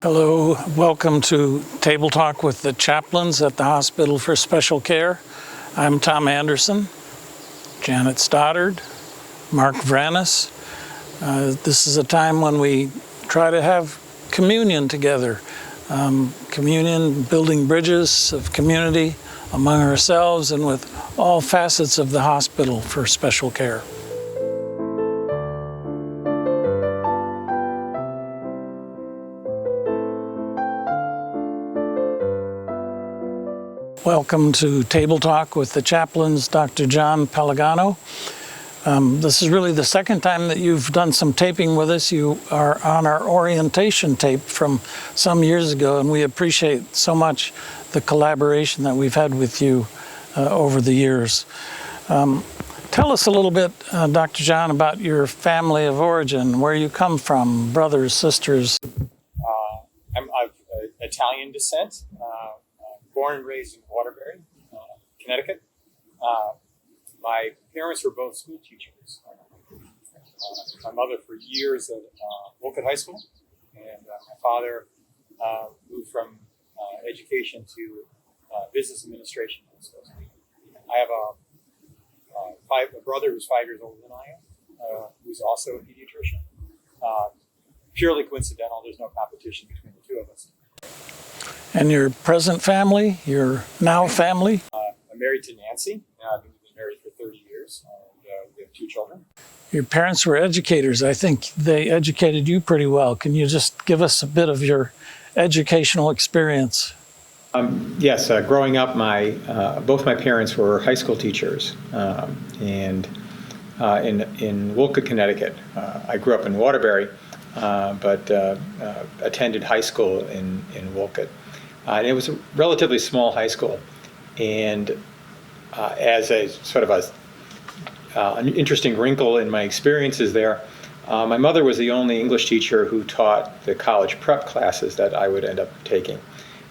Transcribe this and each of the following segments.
Hello, welcome to Table Talk with the chaplains at the Hospital for Special Care. I'm Tom Anderson, Janet Stoddard, Mark Vranis. This is a time when we try to have communion together. Communion, building bridges of community among ourselves and with all facets of the Hospital for Special Care. Welcome to Table Talk with the chaplains, Dr. John Pelegano. This is really the second time that you've done some taping with us. You are on our orientation tape from some years ago, and we appreciate so much the collaboration that we've had with you over the years. Tell us a little bit, Dr. John, about your family of origin, where you come from, brothers, sisters. I'm of Italian descent. Born and raised in Waterbury, Connecticut. My parents were both school teachers. My mother for years at Wolcott High School, and my father moved from education to business administration. I have a brother who's 5 years older than I am, who's also a pediatrician. Purely coincidental, there's no competition between the two of us. And your present family, your now family? I'm married to Nancy. I've been married for 30 years, and we have 2 children. Your parents were educators. I think they educated you pretty well. Can you just give us a bit of your educational experience? Yes, growing up, both my parents were high school teachers, and in Wolcott, Connecticut. I grew up in Waterbury, but attended high school in Wolcott. And it was a relatively small high school, and as a sort of an interesting wrinkle in my experiences there, my mother was the only English teacher who taught the college prep classes that I would end up taking.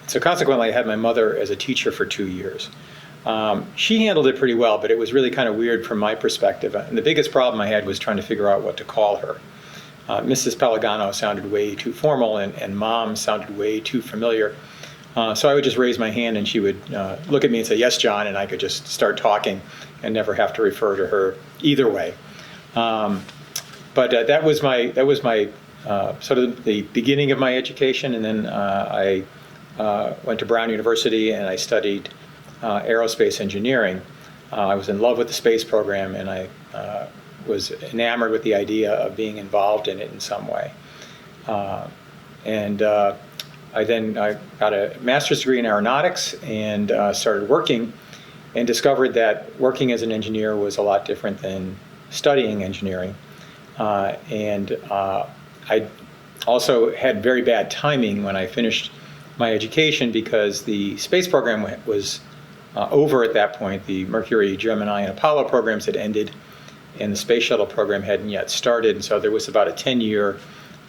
So consequently, I had my mother as a teacher for 2 years. She handled it pretty well, but it was really kind of weird from my perspective. And the biggest problem I had was trying to figure out what to call her. Mrs. Pelegano sounded way too formal, and Mom sounded way too familiar. So I would just raise my hand, and she would look at me and say, "Yes, John," and I could just start talking and never have to refer to her either way. But that was my sort of the beginning of my education, and then I went to Brown University and I studied aerospace engineering. I was in love with the space program, and I was enamored with the idea of being involved in it in some way. I got a master's degree in aeronautics and started working, and discovered that working as an engineer was a lot different than studying engineering. I also had very bad timing when I finished my education, because the space program was over at that point. The Mercury, Gemini, and Apollo programs had ended, and the space shuttle program hadn't yet started. And so there was about a 10-year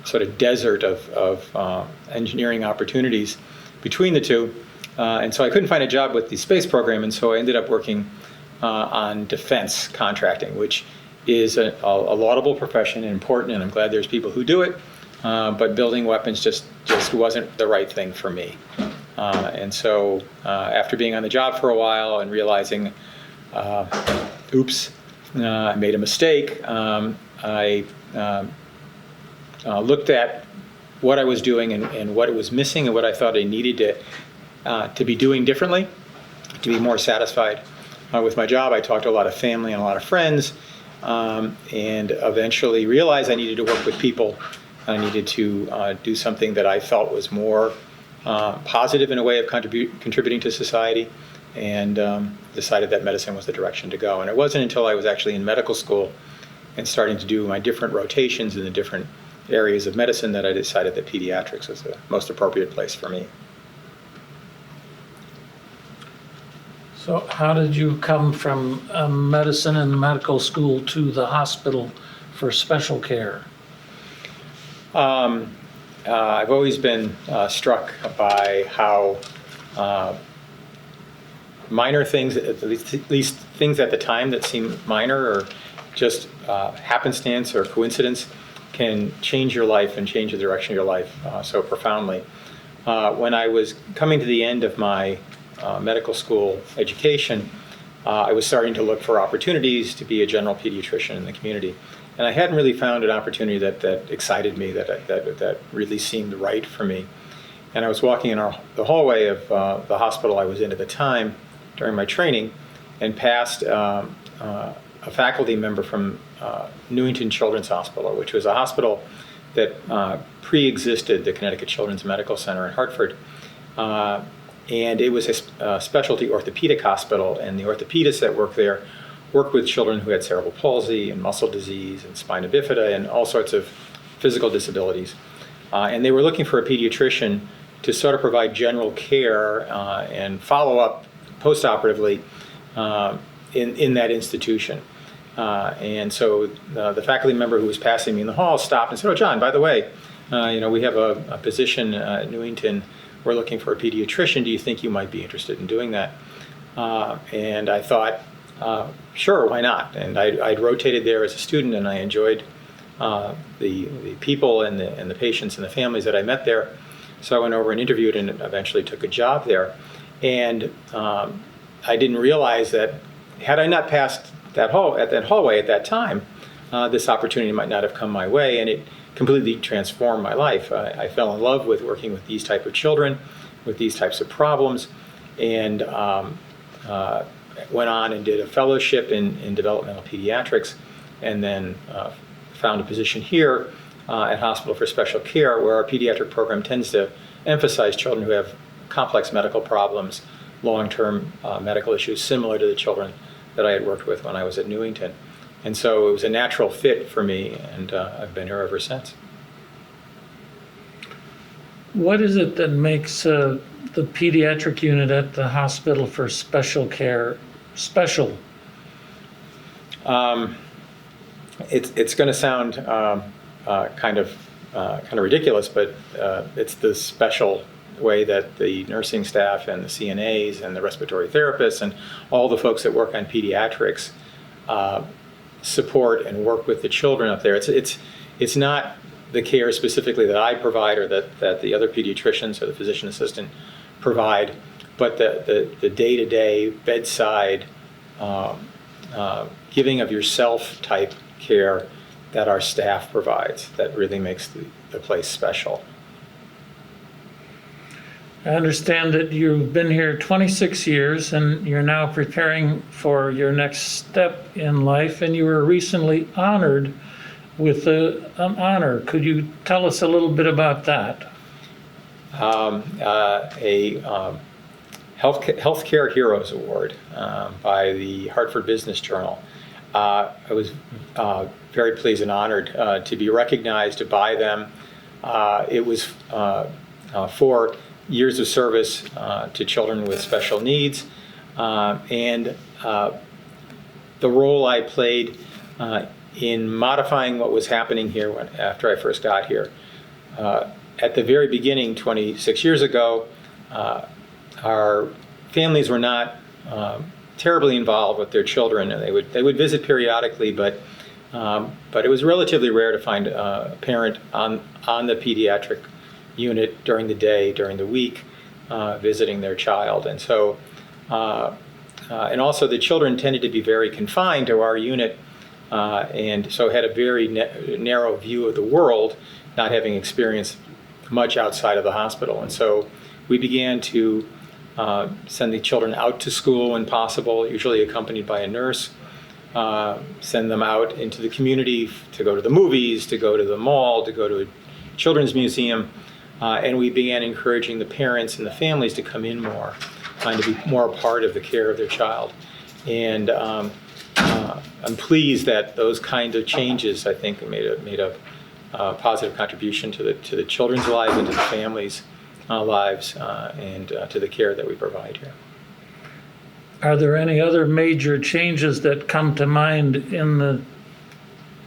sort of desert of engineering opportunities between the two. And so I couldn't find a job with the space program, and so I ended up working on defense contracting, which is a laudable profession and important, and I'm glad there's people who do it. But building weapons just wasn't the right thing for me. And so after being on the job for a while and realizing, oops, I made a mistake, I looked at what I was doing and what it was missing and what I thought I needed to be doing differently, to be more satisfied with my job. I talked to a lot of family and a lot of friends, and eventually realized I needed to work with people. I needed to do something that I felt was more positive in a way of contributing to society, and decided that medicine was the direction to go. And it wasn't until I was actually in medical school and starting to do my different rotations in the different areas of medicine that I decided that pediatrics was the most appropriate place for me. So how did you come from medicine and medical school to the Hospital for Special Care? I've always been struck by how minor things, at least things at the time that seem minor or just happenstance or coincidence, can change your life and change the direction of your life so profoundly. When I was coming to the end of my medical school education, I was starting to look for opportunities to be a general pediatrician in the community. And I hadn't really found an opportunity that excited me, that really seemed right for me. And I was walking in the hallway of the hospital I was in at the time during my training, and passed a faculty member from Newington Children's Hospital, which was a hospital that pre-existed the Connecticut Children's Medical Center in Hartford. And it was a specialty orthopedic hospital, and the orthopedists that worked there worked with children who had cerebral palsy and muscle disease and spina bifida and all sorts of physical disabilities. And they were looking for a pediatrician to sort of provide general care and follow up postoperatively in that institution. And so the faculty member who was passing me in the hall stopped and said, "Oh, John, by the way, we have a position at Newington. We're looking for a pediatrician. Do you think you might be interested in doing that?" And I thought, sure, why not? And I'd rotated there as a student, and I enjoyed the people and the patients and the families that I met there. So I went over and interviewed and eventually took a job there. And I didn't realize that had I not passed that hallway at that time, this opportunity might not have come my way, and it completely transformed my life. I fell in love with working with these type of children, with these types of problems, and went on and did a fellowship in developmental pediatrics, and then found a position here at Hospital for Special Care, where our pediatric program tends to emphasize children who have complex medical problems, long-term medical issues similar to the children that I had worked with when I was at Newington. And so it was a natural fit for me, and I've been here ever since. What is it that makes the pediatric unit at the Hospital for Special Care special? It's going to sound kind of ridiculous, but it's the special way that the nursing staff and the CNAs and the respiratory therapists and all the folks that work on pediatrics support and work with the children up there. It's not the care specifically that I provide or that the other pediatricians or the physician assistant provide, but the day-to-day bedside giving of yourself type care that our staff provides that really makes the place special. I understand that you've been here 26 years and you're now preparing for your next step in life, and you were recently honored with an honor. Could you tell us a little bit about that? A Healthcare Heroes Award by the Hartford Business Journal. I was very pleased and honored to be recognized by them. It was for years of service to children with special needs, and the role I played in modifying what was happening here after I first got here. At the very beginning, 26 years ago, our families were not terribly involved with their children, and they would visit periodically, but it was relatively rare to find a parent on the pediatric unit during the day, during the week, visiting their child. And so, and also the children tended to be very confined to our unit, and so had a very narrow view of the world, not having experienced much outside of the hospital. And so we began to send the children out to school when possible, usually accompanied by a nurse, send them out into the community to go to the movies, to go to the mall, to go to a children's museum. And we began encouraging the parents and the families to come in more, trying to be more a part of the care of their child. And I'm pleased that those kinds of changes, I think, made a positive contribution to the children's lives and to the families' lives and to the care that we provide here. Are there any other major changes that come to mind in the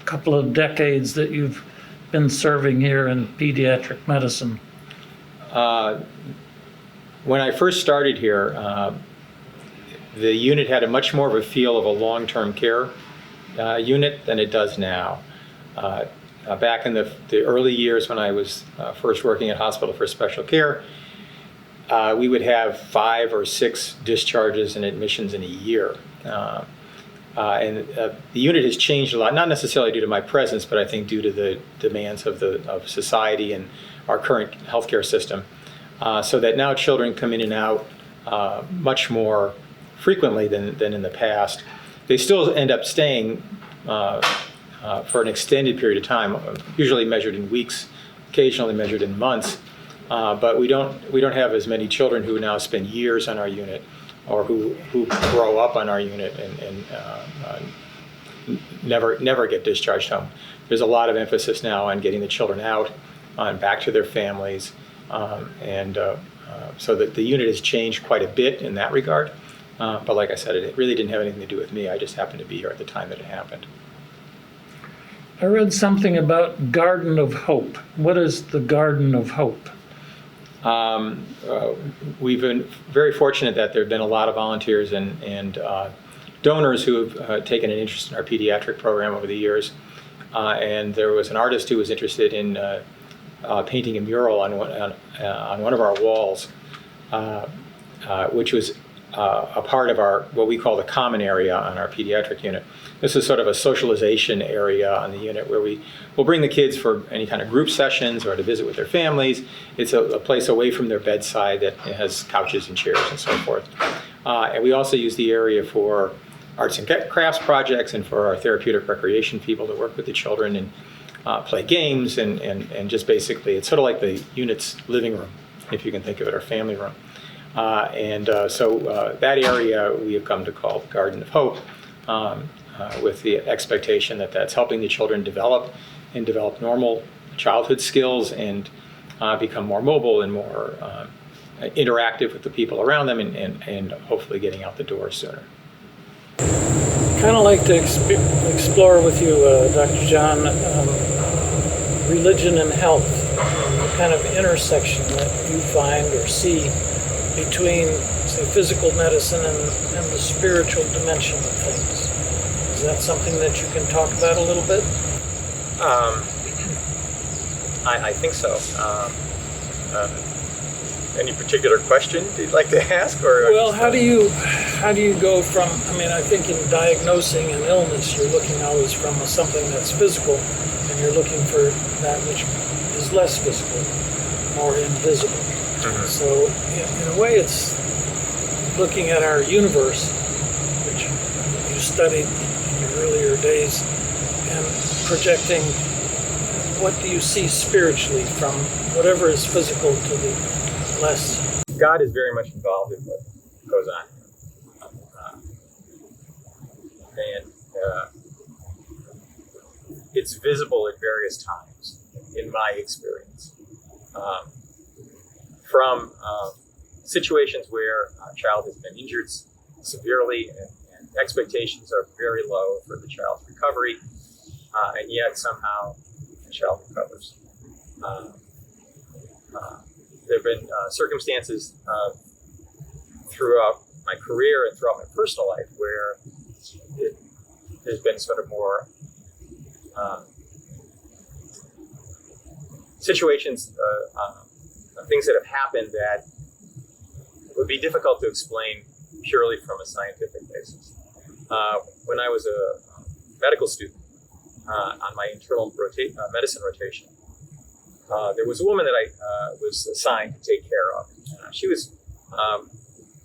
couple of decades that you've been serving here in pediatric medicine? When I first started here, the unit had a much more of a feel of a long-term care unit than it does now. back in the early years when I was first working at Hospital for Special Care, we would have 5 or 6 discharges and admissions in a year. And the unit has changed a lot, not necessarily due to my presence, but I think due to the demands of society and our current healthcare system, so that now children come in and out much more frequently than in the past. They still end up staying for an extended period of time, usually measured in weeks, occasionally measured in months. But we don't have as many children who now spend years on our unit, or who grow up on our unit and never get discharged home. There's a lot of emphasis now on getting the children out and back to their families, so that the unit has changed quite a bit in that regard. But like I said, it really didn't have anything to do with me. I just happened to be here at the time that it happened. I read something about Garden of Hope. What is the Garden of Hope? We've been very fortunate that there have been a lot of volunteers and donors who have taken an interest in our pediatric program over the years. And there was an artist who was interested in painting a mural on one of our walls, which was a part of what we call the common area on our pediatric unit. This is sort of a socialization area on the unit where we'll bring the kids for any kind of group sessions or to visit with their families. It's a place away from their bedside that has couches and chairs and so forth. And we also use the area for arts and crafts projects and for our therapeutic recreation people to work with the children and play games and just basically, it's sort of like the unit's living room, if you can think of it, or family room. So that area we have come to call the Garden of Hope, with the expectation that that's helping the children develop normal childhood skills and become more mobile and more interactive with the people around them and hopefully getting out the door sooner. Kind of like to explore with you, Dr. John, religion and health, the kind of intersection that you find or see between, say, physical medicine and the spiritual dimension of things. Is that something that you can talk about a little bit? I think so. Any particular question you'd like to ask, or? Well, how do you go from? I mean, I think in diagnosing an illness, you're looking always from something that's physical, and you're looking for that which is less physical, more invisible. Mm-hmm. So, in a way, it's looking at our universe, which you studied in your earlier days, and projecting what do you see spiritually from whatever is physical to the less. God is very much involved in what goes on. It's visible at various times, in my experience. From situations where a child has been injured severely and expectations are very low for the child's recovery, and yet somehow the child recovers. There have been circumstances throughout my career and throughout my personal life where there's been sort of more situations, things that have happened that would be difficult to explain purely from a scientific basis. When I was a medical student on my internal medicine rotation, there was a woman that I was assigned to take care of. She was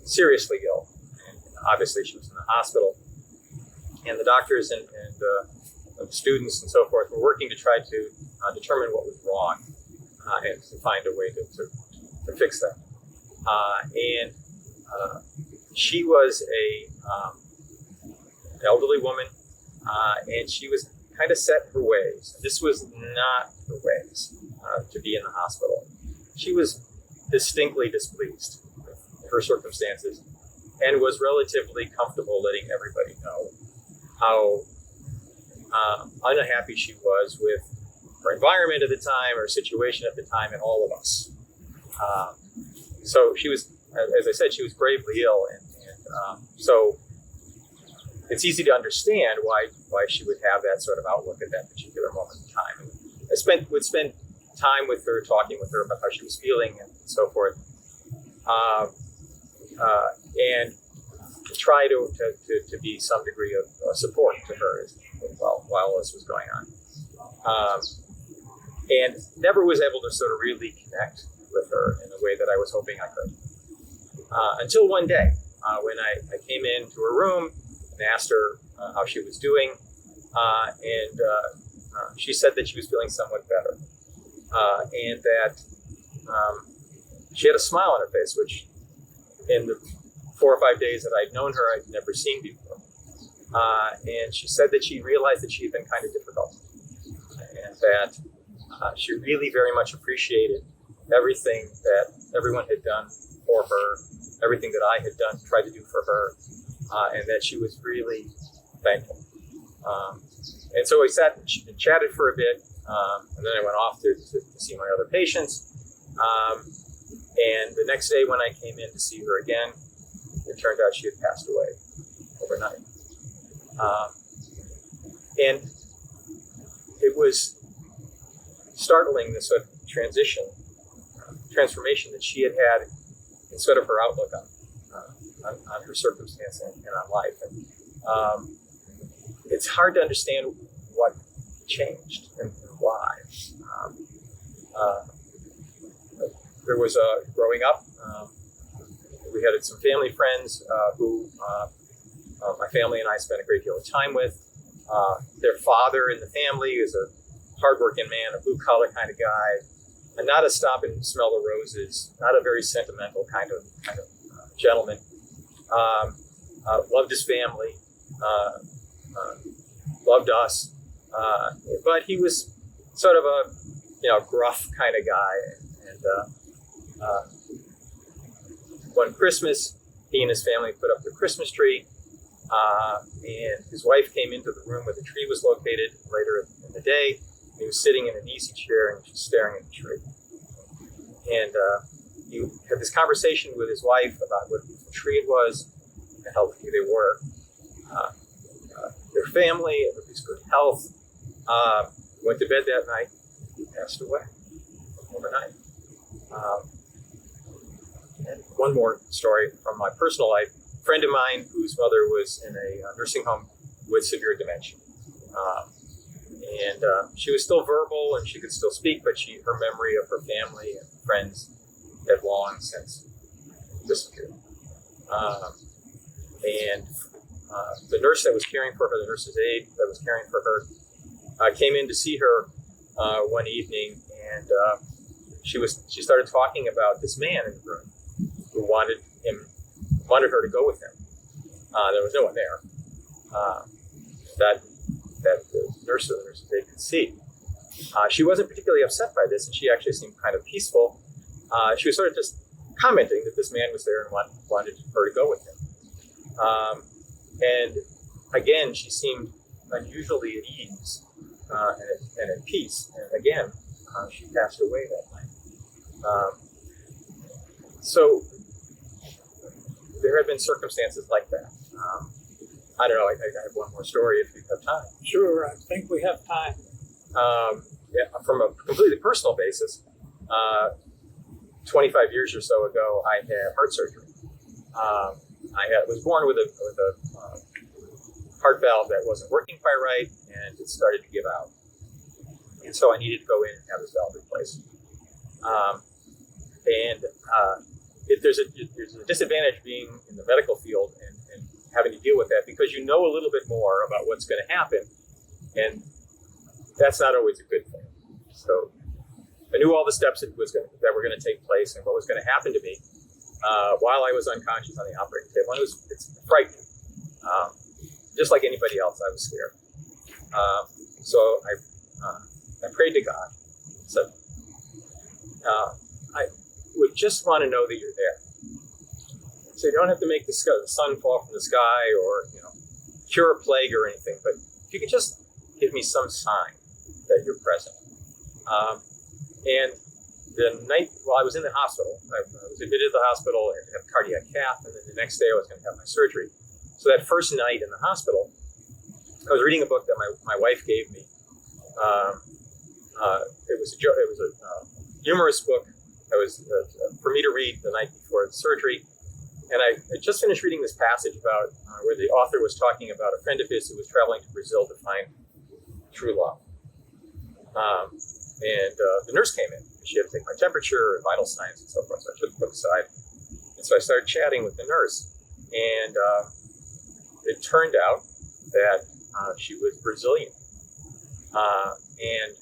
seriously ill, and obviously she was in the hospital. And the doctors and students and so forth were working to try to determine what was wrong and to find a way to fix that. And she was an elderly woman, and she was kind of set in her ways. This was not her ways to be in the hospital. She was distinctly displeased with her circumstances and was relatively comfortable letting everybody know how unhappy she was with her environment at the time, her situation at the time, and all of us. So she was, as I said, she was gravely ill, and so it's easy to understand why she would have that sort of outlook at that particular moment in time. would spend time with her, talking with her about how she was feeling and so forth, and try to be some degree of support to her while this was going on. And never was able to sort of really connect with her in the way that I was hoping I could. Until one day, when I came into her room and asked her how she was doing, and she said that she was feeling somewhat better, and that she had a smile on her face, which in the 4 or 5 days that I'd known her, I'd never seen before. And she said that she realized that she had been kind of difficult, and that she really very much appreciated everything that everyone had done for her, everything that I had done, tried to do for her, and that she was really thankful. And so we sat and chatted for a bit, and then I went off to see my other patients. And the next day when I came in to see her again, it turned out she had passed away overnight. And it was startling, the sort of transformation that she had in sort of her outlook on her circumstance and on life. And it's hard to understand what changed and why. There was growing up, we had some family friends who my family and I spent a great deal of time with. Their father in the family is a hardworking man, a blue-collar kind of guy, and not a stop and smell the roses, not a very sentimental kind of gentleman. Loved his family, loved us, but he was sort of a gruff kind of guy. And one Christmas, he and his family put up the Christmas tree, and his wife came into the room where the tree was located later in the day. He was sitting in an easy chair and just staring at the tree. And he had this conversation with his wife about what the tree it was, and how lucky they were. Their family, everybody's good health. Went to bed that night. He passed away overnight. And one more story from my personal life. A friend of mine whose mother was in a nursing home with severe dementia. And she was still verbal and she could still speak, but her memory of her family and friends had long since disappeared. And the nurse that was caring for her, the nurse's aide that was caring for her, came in to see her one evening, and she started talking about this man in the room who wanted her to go with him. There was no one there that the nurse's aide could see. She wasn't particularly upset by this, and she actually seemed kind of peaceful. She was sort of just commenting that this man was there and wanted her to go with him. And again, she seemed unusually at ease and at peace. And again, she passed away that night. So there have been circumstances like that. I don't know, I have one more story if you have time. Sure, I think we have time. From a completely personal basis, 25 years or so ago, I had heart surgery. I was born with a heart valve that wasn't working quite right, and it started to give out. And so I needed to go in and have this valve replaced. There's a disadvantage being in the medical field and having to deal with that, because you know a little bit more about what's going to happen, and that's not always a good thing. So I knew all the steps that were going to take place and what was going to happen to me while I was unconscious on the operating table. And it's frightening. Just like anybody else, I was scared. So I prayed to God. Said, I would just want to know that you're there. So you don't have to make the sun fall from the sky or cure a plague or anything, but if you could just give me some sign that you're present. And the night while I was in the hospital, I was admitted to the hospital and had a cardiac cath, and then the next day I was going to have my surgery. So that first night in the hospital, I was reading a book that my wife gave me It was a humorous book. It was for me to read the night before the surgery. And I just finished reading this passage about where the author was talking about a friend of his who was traveling to Brazil to find true love. And the nurse came in. She had to take my temperature, vital signs, and so forth. So I took the book aside. And so I started chatting with the nurse. And it turned out that she was Brazilian. And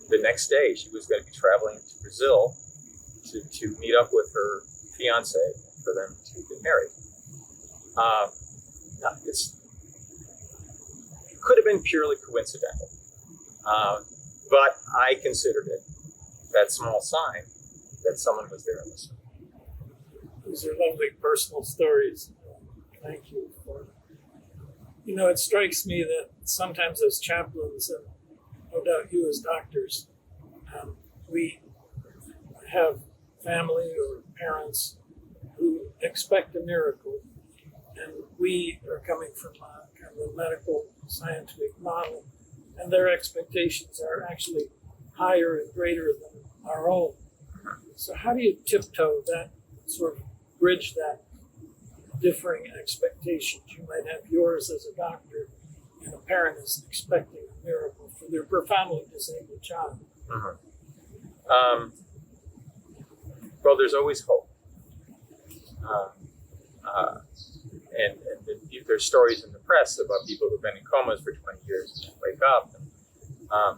the next day, she was going to be traveling to Brazil to meet up with her fiance for them to get married. It could have been purely coincidental, but I considered it that small sign that someone was there in this. These are lovely personal stories. Thank you for it. You know, it strikes me that sometimes as chaplains, and no doubt you as doctors, we have family or parents who expect a miracle, and we are coming from a kind of a medical scientific model, and their expectations are actually higher and greater than our own. So how do you tiptoe that, sort of bridge that differing expectations? You might have yours as a doctor, and a parent is expecting a miracle for their profoundly disabled child. Well, there's always hope. And there's stories in the press about people who've been in comas for 20 years and wake up.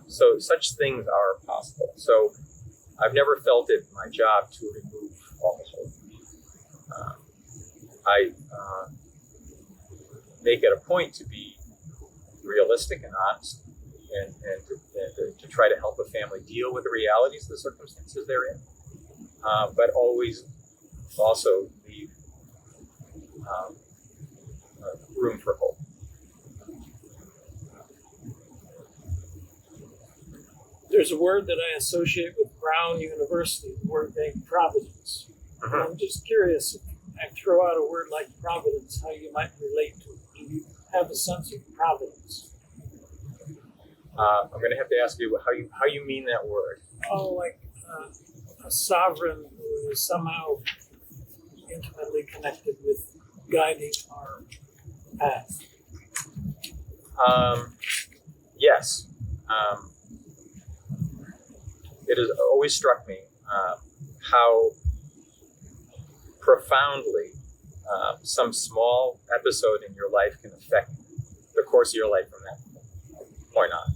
So such things are possible. So I've never felt it my job to remove all hope. I make it a point to be realistic and honest and to try to help a family deal with the realities of the circumstances they're in, but always also leave room for hope. There's a word that I associate with Brown University, the word named providence. Mm-hmm. I'm just curious, if I throw out a word like providence, how you might relate to it. Do you have a sense of providence? I'm going to have to ask you how you mean that word. Oh, like a sovereign who is somehow intimately connected with guiding our path. Yes. It has always struck me how profoundly some small episode in your life can affect the course of your life from that point on.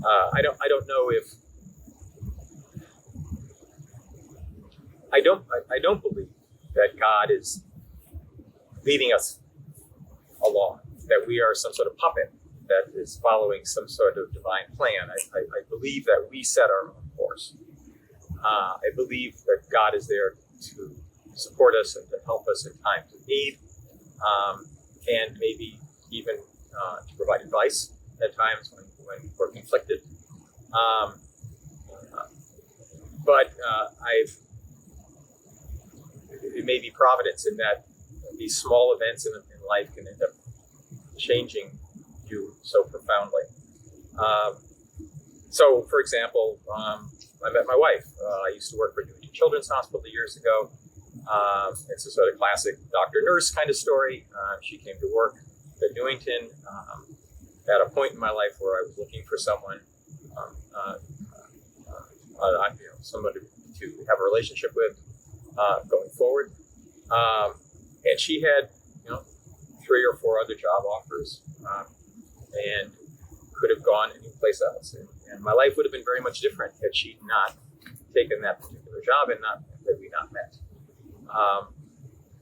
I don't know if I don't believe that God is leading us along, that we are some sort of puppet that is following some sort of divine plan. I believe that we set our own course. I believe that God is there to support us and to help us in times of need, and maybe even to provide advice at times when we're conflicted. But it may be providence in that these small events in life can end up changing you so profoundly. So, for example, I met my wife. I used to work for Newington Children's Hospital years ago. It's a sort of classic doctor-nurse kind of story. She came to work at Newington at a point in my life where I was looking for someone, somebody to have a relationship with going forward. And she had, 3 or 4 other job offers, and could have gone any place else. And my life would have been very much different had she not taken that particular job and that we not met.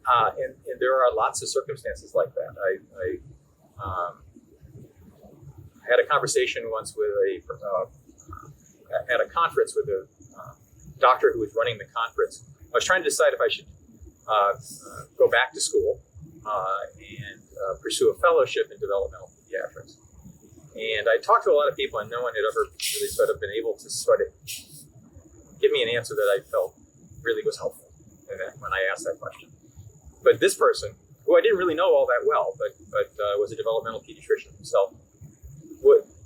And there are lots of circumstances like that. I had a conversation once with at a conference with a doctor who was running the conference. I was trying to decide if I should go back to school and pursue a fellowship in developmental pediatrics. And I talked to a lot of people, and no one had ever really sort of been able to sort of give me an answer that I felt really was helpful when I asked that question. But this person, who I didn't really know all that well, but was a developmental pediatrician himself,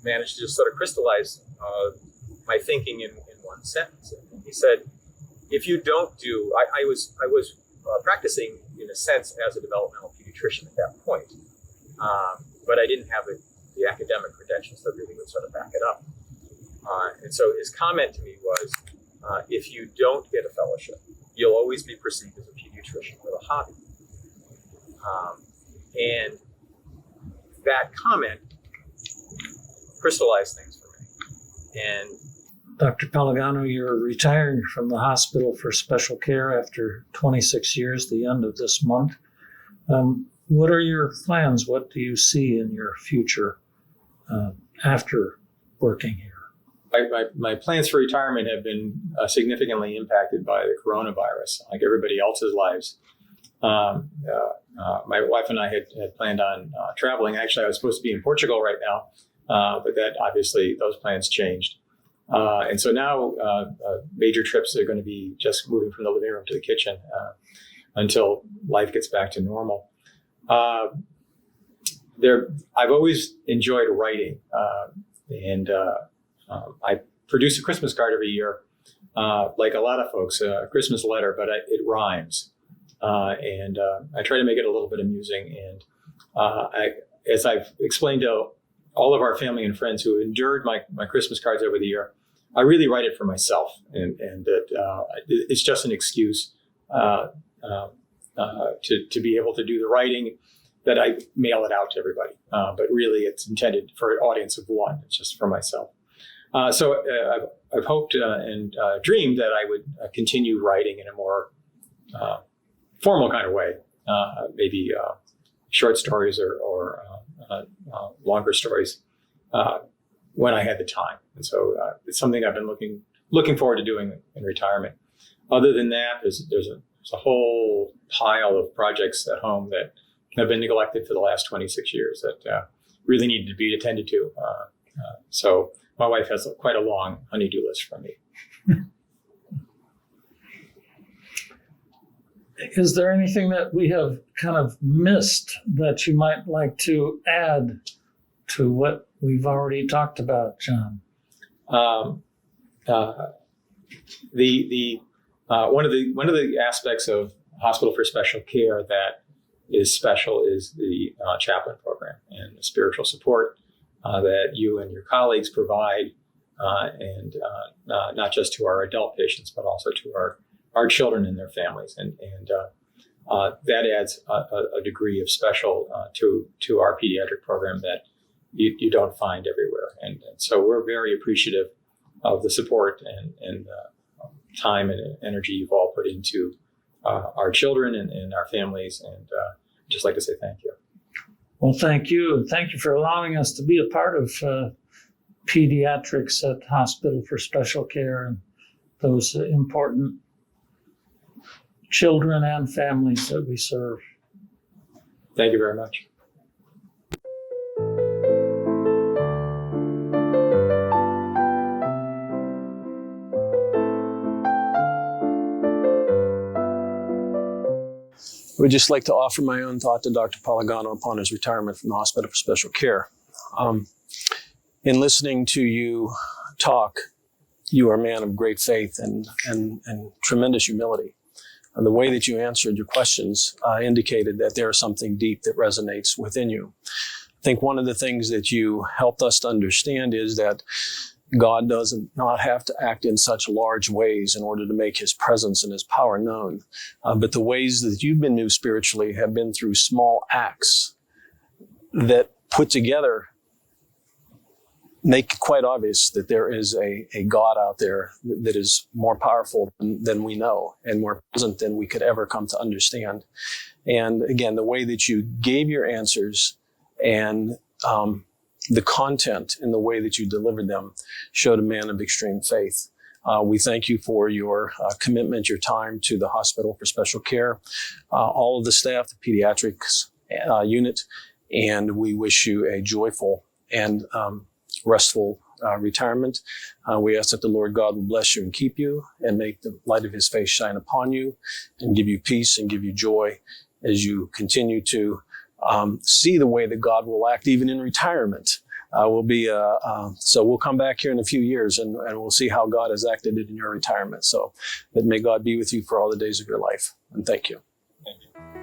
managed to just sort of crystallize my thinking in one sentence. And he said, if you don't do, I was practicing in a sense as a developmental pediatrician at that point, but I didn't have the academic credentials that really would sort of back it up. And so his comment to me was, if you don't get a fellowship, you'll always be perceived as a pediatrician with a hobby. And that comment crystallized things for me. And Dr. Pelegano, you're retiring from the hospital for special care after 26 years, the end of this month. What are your plans? What do you see in your future after working here? My plans for retirement have been significantly impacted by the coronavirus, like everybody else's lives. My wife and I had planned on traveling. Actually, I was supposed to be in Portugal right now, but that obviously those plans changed. And so now major trips are going to be just moving from the living room to the kitchen until life gets back to normal. I've always enjoyed writing, and I produce a Christmas card every year, like a lot of folks, a Christmas letter, but it rhymes. And I try to make it a little bit amusing. And as I've explained to all of our family and friends who endured my Christmas cards over the year, I really write it for myself, and that it's just an excuse to be able to do the writing, that I mail it out to everybody. But really, it's intended for an audience of one. It's just for myself. So I've hoped and dreamed that I would continue writing in a more formal kind of way, maybe short stories or longer stories when I had the time. And so it's something I've been looking forward to doing in retirement. Other than that, there's a whole pile of projects at home that have been neglected for the last 26 years that really need to be attended to. So my wife has quite a long honey-do list for me. Is there anything that we have kind of missed that you might like to add to what we've already talked about, John? One of the aspects of Hospital for Special Care that is special is the chaplain program and the spiritual support that you and your colleagues provide, and not just to our adult patients, but also to our children and their families. And that adds a degree of special to our pediatric program that you don't find everywhere. And so we're very appreciative of the support and time and energy you've all put into our children and our families. And just like to say thank you. Well, thank you. And thank you for allowing us to be a part of pediatrics at Hospital for Special Care and those important children and families that we serve. Thank you very much. I would just like to offer my own thought to Dr. Pelegano upon his retirement from the Hospital for Special Care. In listening to you talk, you are a man of great faith and tremendous humility. And the way that you answered your questions indicated that there is something deep that resonates within you. I think one of the things that you helped us to understand is that God does not have to act in such large ways in order to make his presence and his power known. But the ways that you've been new spiritually have been through small acts that put together make it quite obvious that there is a God out there that is more powerful than we know and more present than we could ever come to understand. And again, the way that you gave your answers and the content and the way that you delivered them showed a man of extreme faith. We thank you for your commitment, your time to the Hospital for Special Care, all of the staff, the pediatrics unit, and we wish you a joyful and restful retirement. We ask that the Lord God will bless you and keep you and make the light of his face shine upon you and give you peace and give you joy as you continue to see the way that God will act even in retirement. So we'll come back here in a few years and we'll see how God has acted in your retirement. So that may God be with you for all the days of your life. And thank you. Thank you.